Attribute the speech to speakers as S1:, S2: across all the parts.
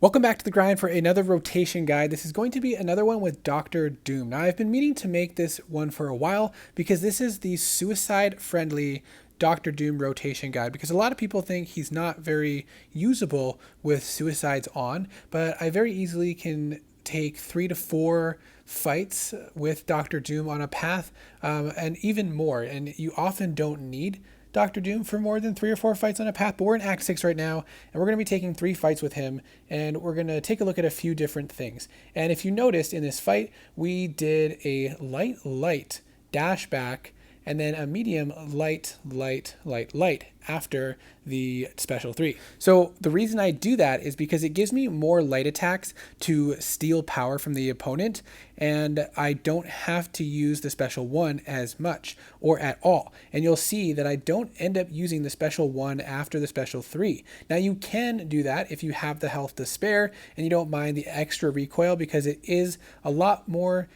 S1: Welcome back to The Grind for another rotation guide. This is going to be another one with Dr. Doom. Now, I've been meaning to make this one for a while because this is the suicide-friendly Dr. Doom rotation guide, because a lot of people think he's not very usable with suicides on, but I very easily can take 3 to 4 fights with Dr. Doom on a path, and even more, and you often don't need Dr. Doom for more than 3 or 4 fights on a path, but we're in Act 6 right now, and we're going to be taking 3 fights with him, and we're going to take a look at a few different things. And if you noticed in this fight, we did a light dash back, and then a medium light after the special 3. So the reason I do that is because it gives me more light attacks to steal power from the opponent, and I don't have to use the special 1 as much or at all. And you'll see that I don't end up using the special 1 after the special 3. Now you can do that if you have the health to spare and you don't mind the extra recoil, because it is a lot more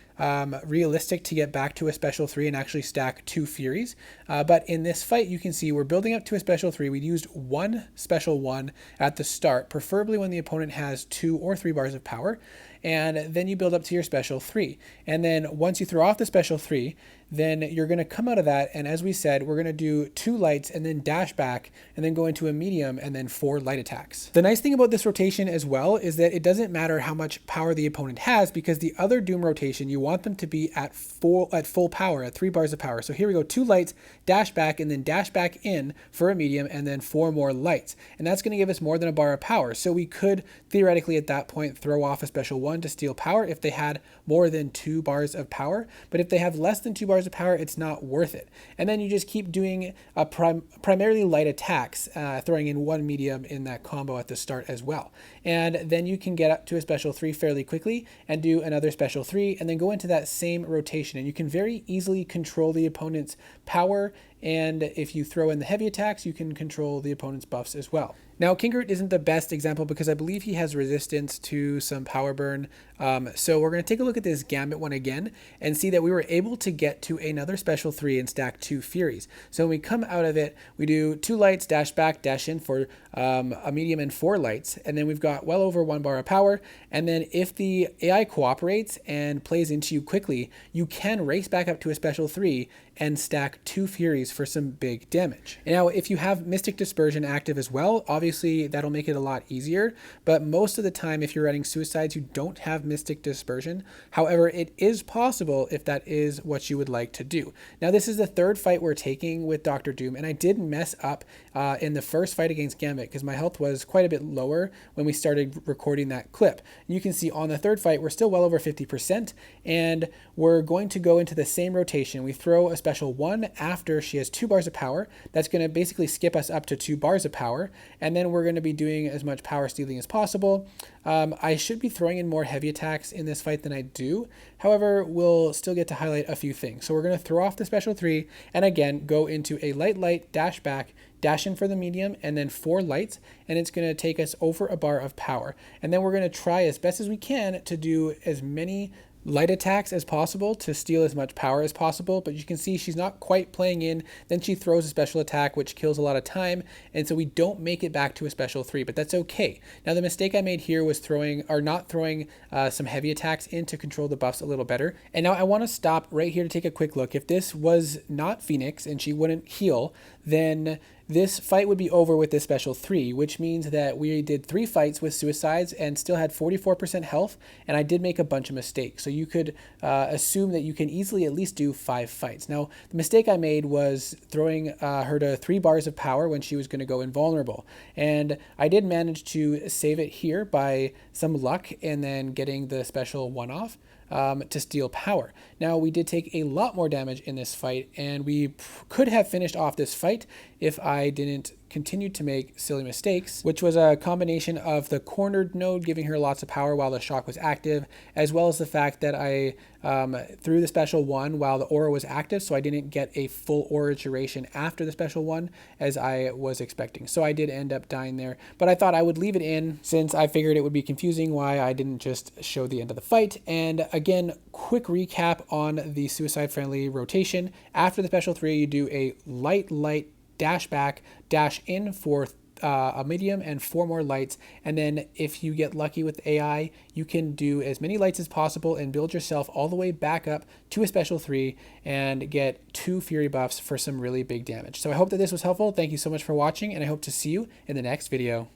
S1: realistic to get back to a special 3 and actually stack 2 Furies. But in this fight, you can see we're building up to a special 3. We used 1 special 1 at the start, preferably when the opponent has 2 or 3 bars of power. And then you build up to your special 3. And then once you throw off the special 3, then you're going to come out of that, and as we said, we're going to do 2 lights and then dash back and then go into a medium and then 4 light attacks. The nice thing about this rotation as well is that it doesn't matter how much power the opponent has, because the other Doom rotation, you want them to be at full power, at 3 bars of power. So here we go, 2 lights, dash back, and then dash back in for a medium, and then 4 more lights. And that's going to give us more than a bar of power. So we could theoretically at that point throw off a special 1 to steal power if they had more than 2 bars of power. But if they have less than 2 bars of power, it's not worth it. And then you just keep doing a primarily light attacks, throwing in 1 medium in that combo at the start as well. And then you can get up to a special 3 fairly quickly and do another special 3 and then go into that same rotation. And you can very easily control the opponent's power, and if you throw in the heavy attacks, you can control the opponent's buffs as well. Now, King Groot isn't the best example because I believe he has resistance to some power burn. So we're going to take a look at this Gambit one again and see that we were able to get to another special 3 and stack 2 Furies. So when we come out of it, we do 2 lights, dash back, dash in for a medium and 4 lights. And then we've got well over 1 bar of power. And then if the AI cooperates and plays into you quickly, you can race back up to a special 3 and stack 2 Furies for some big damage. Now, if you have Mystic Dispersion active as well, obviously that'll make it a lot easier, but most of the time if you're running suicides, you don't have Mystic Dispersion. However, it is possible if that is what you would like to do. Now, this is the 3rd fight we're taking with Dr. Doom, and I did mess up in the first fight against Gambit because my health was quite a bit lower when we started recording that clip. You can see on the 3rd fight, we're still well over 50%, and we're going to go into the same rotation. We throw a special 1 after she has 2 bars of power. That's going to basically skip us up to 2 bars of power, and then we're going to be doing as much power stealing as possible. I should be throwing in more heavy attacks in this fight than I do. However, we'll still get to highlight a few things. So we're going to throw off the special 3 and again go into a light, dash back, dash in for the medium, and then 4 lights, and it's going to take us over a bar of power. And then we're going to try as best as we can to do as many light attacks as possible to steal as much power as possible, but you can see she's not quite playing in. Then she throws a special attack, which kills a lot of time, and so we don't make it back to a special 3, but that's okay. Now, the mistake I made here was not throwing some heavy attacks in to control the buffs a little better. And now I want to stop right here to take a quick look. If this was not Phoenix and she wouldn't heal, then this fight would be over with this special 3, which means that we did 3 fights with suicides and still had 44% health, and I did make a bunch of mistakes. So you could assume that you can easily at least do 5 fights. Now, the mistake I made was throwing her to 3 bars of power when she was going to go invulnerable. And I did manage to save it here by some luck and then getting the special 1 off to steal power. Now, we did take a lot more damage in this fight, and we could have finished off this fight if I didn't continue to make silly mistakes, which was a combination of the cornered node giving her lots of power while the shock was active, as well as the fact that I threw the special 1 while the aura was active, so I didn't get a full aura duration after the special 1 as I was expecting. So I did end up dying there, but I thought I would leave it in since I figured it would be confusing why I didn't just show the end of the fight. And again, quick recap on the suicide-friendly rotation. After the special 3, you do a light dash back, dash in for a medium, and 4 more lights. And then if you get lucky with AI, you can do as many lights as possible and build yourself all the way back up to a special 3 and get 2 fury buffs for some really big damage. So I hope that this was helpful. Thank you so much for watching, and I hope to see you in the next video.